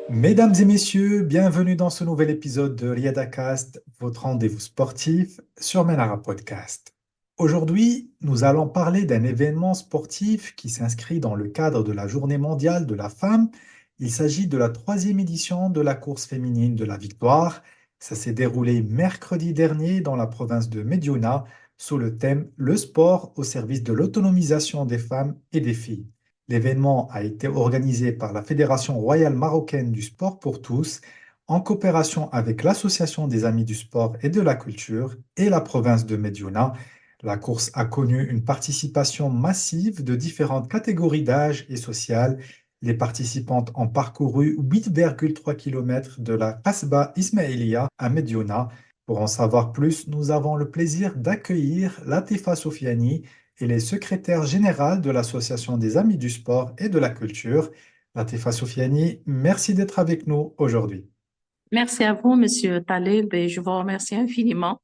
Mesdames et messieurs, bienvenue dans ce nouvel épisode de RiadaCast, votre rendez-vous sportif sur Menara Podcast. Aujourd'hui, nous allons parler d'un événement sportif qui s'inscrit dans le cadre de la Journée mondiale de la femme. Il s'agit de la troisième édition de la course féminine de la victoire. Ça s'est déroulé mercredi dernier dans la province de Mediona sous le thème Le sport au service de l'autonomisation des femmes et des filles. L'événement a été organisé par la Fédération royale marocaine du sport pour tous, en coopération avec l'Association des amis du sport et de la culture et la province de Mediona. La course a connu une participation massive de différentes catégories d'âge et sociales. Les participantes ont parcouru 8,3 km de la Kasbah Ismaïlia à Mediona. Pour en savoir plus, nous avons le plaisir d'accueillir Latifa Soufiani, elle est secrétaire générale de l'Association des Amis du Sport et de la Culture. Latifa Soufiani, merci d'être avec nous aujourd'hui. Merci à vous, Monsieur Taleb, et je vous remercie infiniment.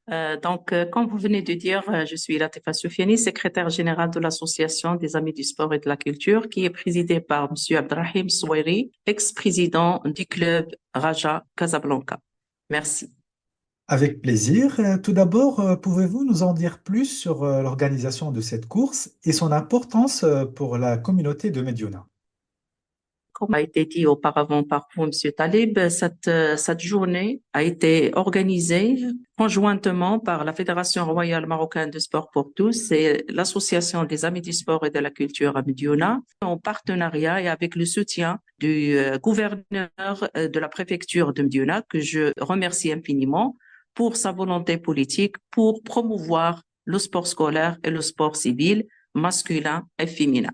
Comme vous venez de dire, je suis Latifa Soufiani, secrétaire générale de l'Association des Amis du Sport et de la Culture, qui est présidée par Monsieur Abdrahim Souairi, ex-président du club Raja Casablanca. Merci. Avec plaisir. Tout d'abord, pouvez-vous nous en dire plus sur l'organisation de cette course et son importance pour la communauté de Mediona? Comme a été dit auparavant par vous, Monsieur Talib, cette journée a été organisée conjointement par la Fédération royale marocaine de sport pour tous et l'Association des amis du sport et de la culture à Mediona, en partenariat et avec le soutien du gouverneur de la préfecture de Mediona, que je remercie infiniment pour sa volonté politique pour promouvoir le sport scolaire et le sport civil masculin et féminin.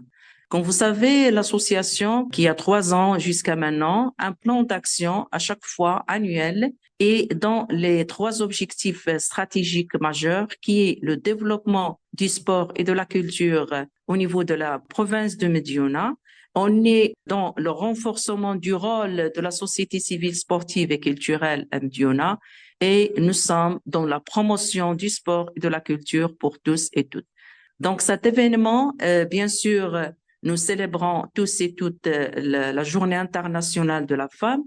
Comme vous savez, l'association qui a 3 ans jusqu'à maintenant, un plan d'action à chaque fois annuel et dans les 3 objectifs stratégiques majeurs qui est le développement du sport et de la culture au niveau de la province de Mediona. On est dans le renforcement du rôle de la société civile sportive et culturelle à Mediona et nous sommes dans la promotion du sport et de la culture pour tous et toutes. Donc cet événement, bien sûr, nous célébrons tous et toutes la Journée internationale de la femme,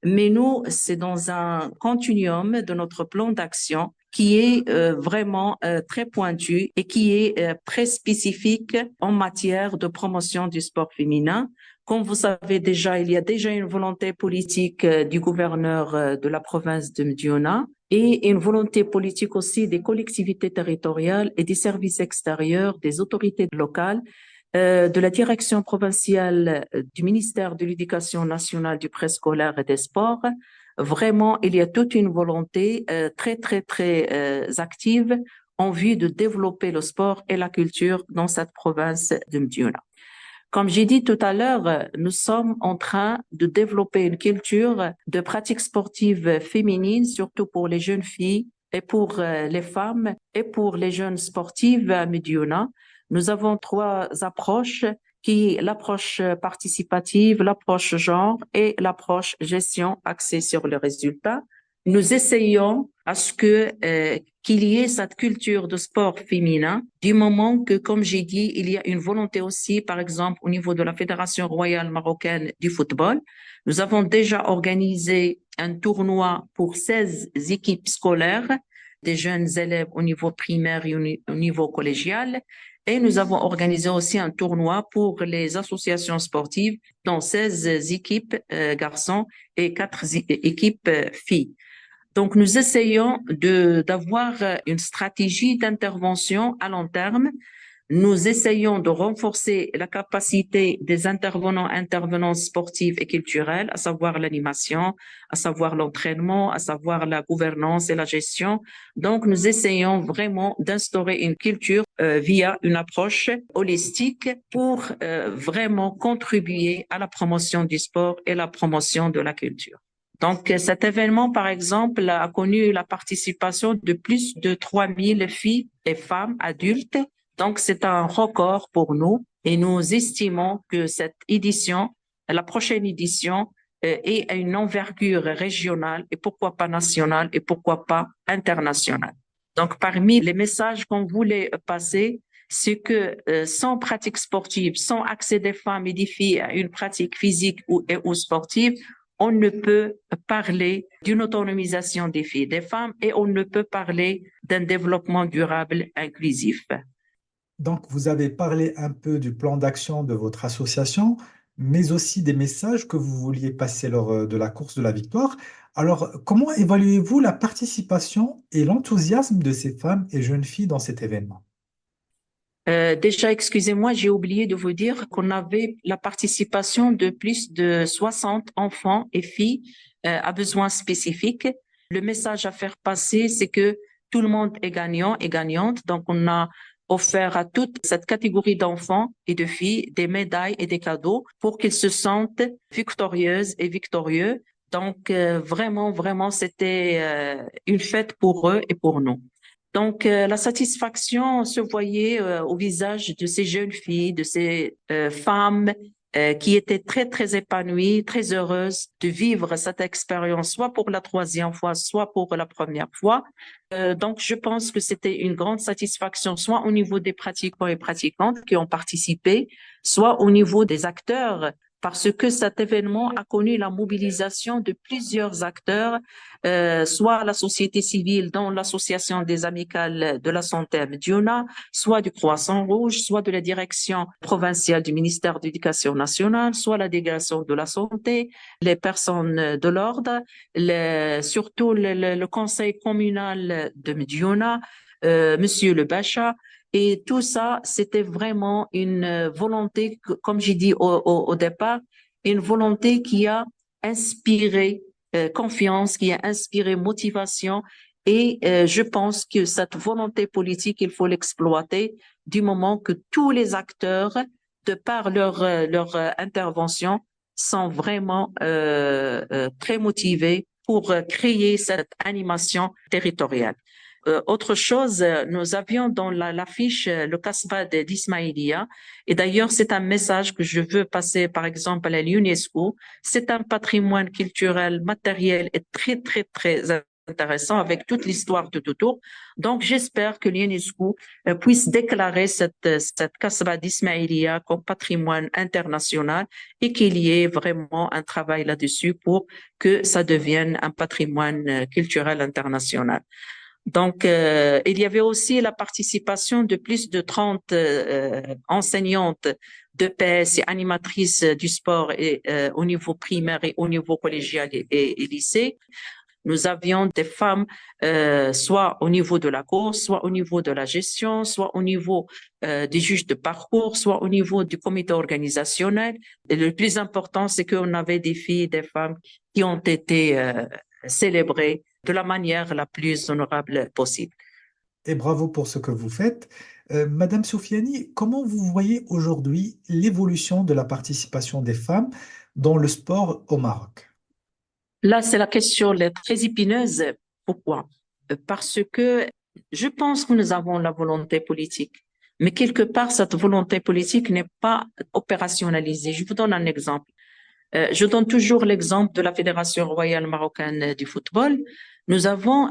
mais nous, c'est dans un continuum de notre plan d'action qui est vraiment très pointu et qui est très spécifique en matière de promotion du sport féminin. Comme vous savez déjà, il y a déjà une volonté politique du gouverneur de la province de Mediona et une volonté politique aussi des collectivités territoriales et des services extérieurs, des autorités locales, de la direction provinciale du ministère de l'Éducation nationale, du préscolaire et des sports. Vraiment, il y a toute une volonté très active en vue de développer le sport et la culture dans cette province de Mediona. Comme j'ai dit tout à l'heure, nous sommes en train de développer une culture de pratiques sportives féminines, surtout pour les jeunes filles et pour les femmes et pour les jeunes sportives à Mediona. Nous avons 3 approches qui est l'approche participative, l'approche genre et l'approche gestion axée sur le résultat. Nous essayons à ce qu'il y ait cette culture de sport féminin, du moment que, comme j'ai dit, il y a une volonté aussi, par exemple, au niveau de la Fédération royale marocaine du football. Nous avons déjà organisé un tournoi pour 16 équipes scolaires, des jeunes élèves au niveau primaire et au niveau collégial. Et nous avons organisé aussi un tournoi pour les associations sportives dans 16 équipes garçons et 4 équipes filles. Donc, nous essayons d'avoir une stratégie d'intervention à long terme. Nous essayons de renforcer la capacité des intervenants sportifs et culturels, à savoir l'animation, à savoir l'entraînement, à savoir la gouvernance et la gestion. Donc, nous essayons vraiment d'instaurer une culture via une approche holistique pour vraiment contribuer à la promotion du sport et la promotion de la culture. Donc, cet événement, par exemple, a connu la participation de plus de 3000 filles et femmes adultes. Donc, c'est un record pour nous et nous estimons que cette édition, la prochaine édition, est à une envergure régionale et pourquoi pas nationale et pourquoi pas internationale. Donc, parmi les messages qu'on voulait passer, c'est que sans pratique sportive, sans accès des femmes et des filles à une pratique physique ou sportive, on ne peut parler d'une autonomisation des filles, des femmes, et on ne peut parler d'un développement durable inclusif. Donc, vous avez parlé un peu du plan d'action de votre association, mais aussi des messages que vous vouliez passer lors de la course de la victoire. Alors, comment évaluez-vous la participation et l'enthousiasme de ces femmes et jeunes filles dans cet événement? Déjà, excusez-moi, j'ai oublié de vous dire qu'on avait la participation de plus de 60 enfants et filles à besoins spécifiques. Le message à faire passer, c'est que tout le monde est gagnant et gagnante. Donc, on a offert à toute cette catégorie d'enfants et de filles des médailles et des cadeaux pour qu'ils se sentent victorieuses et victorieux. Donc, vraiment, vraiment, c'était une fête pour eux et pour nous. Donc, la satisfaction se voyait au visage de ces jeunes filles, de ces femmes qui étaient très, très épanouies, très heureuses de vivre cette expérience, soit pour la troisième fois, soit pour la première fois. Donc, je pense que c'était une grande satisfaction, soit au niveau des pratiquants et pratiquantes qui ont participé, soit au niveau des acteurs, parce que cet événement a connu la mobilisation de plusieurs acteurs, soit la société civile, dont l'Association des amicales de la santé à Mediouna, soit du Croissant Rouge, soit de la direction provinciale du ministère de l'Éducation nationale, soit la délégation de la santé, les personnes de l'ordre, surtout le conseil communal de Mediouna, Monsieur le Bacha. Et tout ça, c'était vraiment une volonté, comme j'ai dit au départ, une volonté qui a inspiré confiance, qui a inspiré motivation. Et je pense que cette volonté politique, il faut l'exploiter du moment que tous les acteurs, de par leur intervention, sont vraiment très motivés pour créer cette animation territoriale. Autre chose, nous avions dans l'affiche le Kasbah d'Ismaïlia. Et d'ailleurs, c'est un message que je veux passer, par exemple, à l'UNESCO. C'est un patrimoine culturel, matériel et très, très, très intéressant avec toute l'histoire tout autour. Donc, j'espère que l'UNESCO puisse déclarer cette Kasbah d'Ismaïlia comme patrimoine international et qu'il y ait vraiment un travail là-dessus pour que ça devienne un patrimoine culturel international. Donc, il y avait aussi la participation de plus de 30 enseignantes de PS et animatrices du sport au niveau primaire et au niveau collégial et lycée. Nous avions des femmes, soit au niveau de la course, soit au niveau de la gestion, soit au niveau des juges de parcours, soit au niveau du comité organisationnel. Et le plus important, c'est qu'on avait des filles et des femmes qui ont été célébrées de la manière la plus honorable possible. Et bravo pour ce que vous faites. Madame Soufiani, comment vous voyez aujourd'hui l'évolution de la participation des femmes dans le sport au Maroc? Là, c'est la question très épineuse. Pourquoi? Parce que je pense que nous avons la volonté politique, mais quelque part, cette volonté politique n'est pas opérationnalisée. Je vous donne un exemple. Je donne toujours l'exemple de la Fédération royale marocaine du football. Nous avons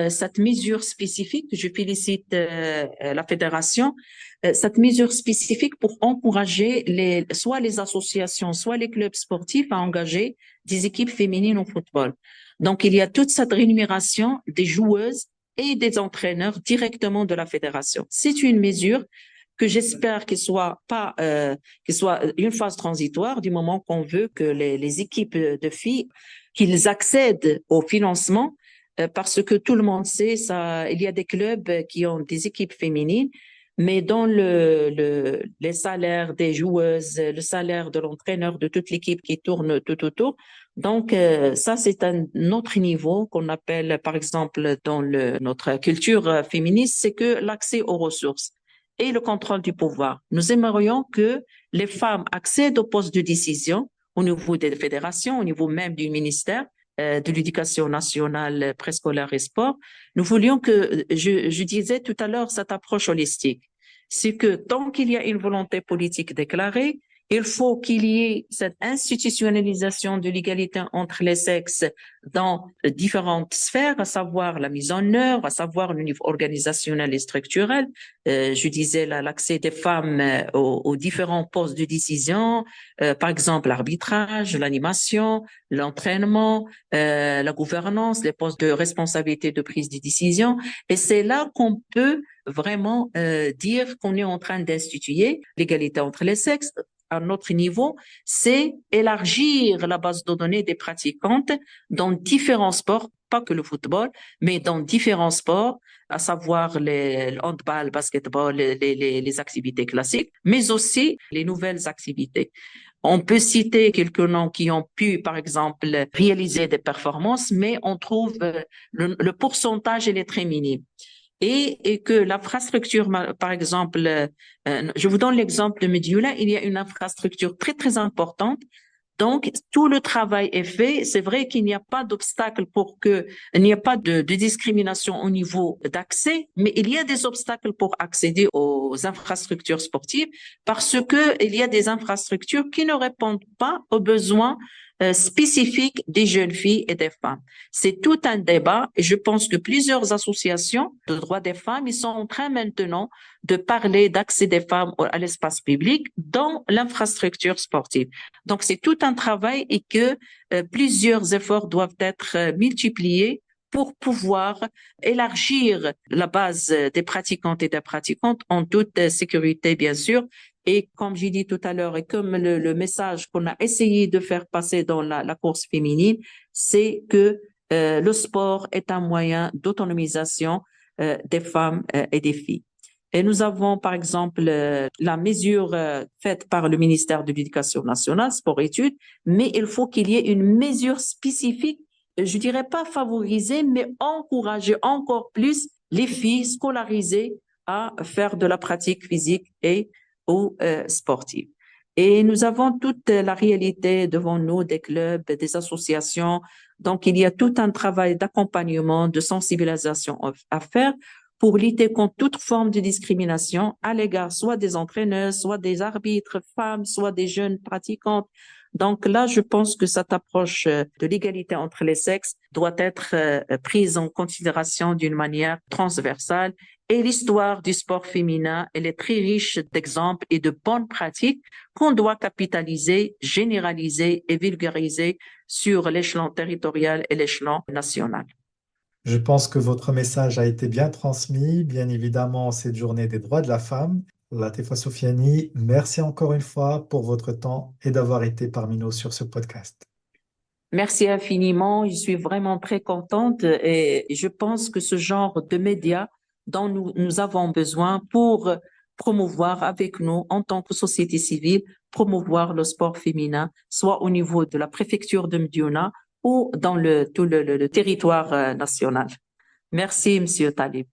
cette mesure spécifique, je félicite la fédération, cette mesure spécifique pour encourager soit les associations, soit les clubs sportifs à engager des équipes féminines au football. Donc, il y a toute cette rémunération des joueuses et des entraîneurs directement de la fédération. C'est une mesure que j'espère qu'il soit une phase transitoire du moment qu'on veut que les équipes de filles qu'ils accèdent au financement parce que tout le monde sait ça, il y a des clubs qui ont des équipes féminines, mais dans les salaires des joueuses, le salaire de l'entraîneur, de toute l'équipe qui tourne tout autour. Donc, ça, c'est un autre niveau qu'on appelle, par exemple, dans notre culture féministe, c'est que l'accès aux ressources et le contrôle du pouvoir. Nous aimerions que les femmes accèdent aux postes de décision au niveau des fédérations, au niveau même du ministère de l'Éducation nationale, préscolaire et sport. Nous voulions que, je disais tout à l'heure, cette approche holistique. C'est que tant qu'il y a une volonté politique déclarée, Il faut qu'il y ait cette institutionnalisation de l'égalité entre les sexes dans différentes sphères, à savoir la mise en œuvre, à savoir le niveau organisationnel et structurel. Je disais l'accès des femmes aux différents postes de décision, par exemple l'arbitrage, l'animation, l'entraînement, la gouvernance, les postes de responsabilité de prise de décision. Et c'est là qu'on peut vraiment dire qu'on est en train d'instituer l'égalité entre les sexes à notre niveau, c'est élargir la base de données des pratiquantes dans différents sports, pas que le football, mais dans différents sports, à savoir le handball, basketball, les activités classiques, mais aussi les nouvelles activités. On peut citer quelques noms qui ont pu, par exemple, réaliser des performances, mais on trouve le pourcentage, il est très minime et que l'infrastructure, par exemple, je vous donne l'exemple de Medioula, il y a une infrastructure très, très importante. Donc, tout le travail est fait. C'est vrai qu'il n'y a pas d'obstacle pour que, il n'y a pas de discrimination au niveau d'accès, mais il y a des obstacles pour accéder aux infrastructures sportives parce que il y a des infrastructures qui ne répondent pas aux besoins spécifiques des jeunes filles et des femmes. C'est tout un débat et je pense que plusieurs associations de droits des femmes, ils sont en train maintenant de parler d'accès des femmes à l'espace public dans l'infrastructure sportive. Donc, c'est tout un travail et que plusieurs efforts doivent être multipliés pour pouvoir élargir la base des pratiquantes et des pratiquantes en toute sécurité, bien sûr. Et comme j'ai dit tout à l'heure, et comme le message qu'on a essayé de faire passer dans la course féminine, c'est que le sport est un moyen d'autonomisation des femmes et des filles. Et nous avons, par exemple, la mesure faite par le ministère de l'Éducation nationale, sport-études, mais il faut qu'il y ait une mesure spécifique, je dirais pas favoriser, mais encourager encore plus les filles scolarisées à faire de la pratique physique et ou sportive. Et nous avons toute la réalité devant nous, des clubs, des associations. Donc, il y a tout un travail d'accompagnement, de sensibilisation à faire pour lutter contre toute forme de discrimination à l'égard soit des entraîneurs, soit des arbitres femmes, soit des jeunes pratiquantes. Donc là, je pense que cette approche de l'égalité entre les sexes doit être prise en considération d'une manière transversale. Et l'histoire du sport féminin, elle est très riche d'exemples et de bonnes pratiques qu'on doit capitaliser, généraliser et vulgariser sur l'échelon territorial et l'échelon national. Je pense que votre message a été bien transmis, bien évidemment, cette journée des droits de la femme. Latifa Soufiani, merci encore une fois pour votre temps et d'avoir été parmi nous sur ce podcast. Merci infiniment. Je suis vraiment très contente et je pense que ce genre de médias dont nous avons besoin pour promouvoir avec nous, en tant que société civile, promouvoir le sport féminin, soit au niveau de la préfecture de Mediona ou dans tout le territoire national. Merci, Monsieur Talib.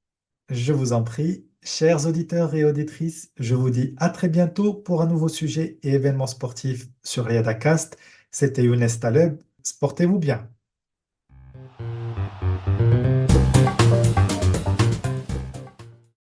Je vous en prie, chers auditeurs et auditrices, je vous dis à très bientôt pour un nouveau sujet et événement sportif sur Riyadacast. C'était Younes Taleb. Sportez-vous bien.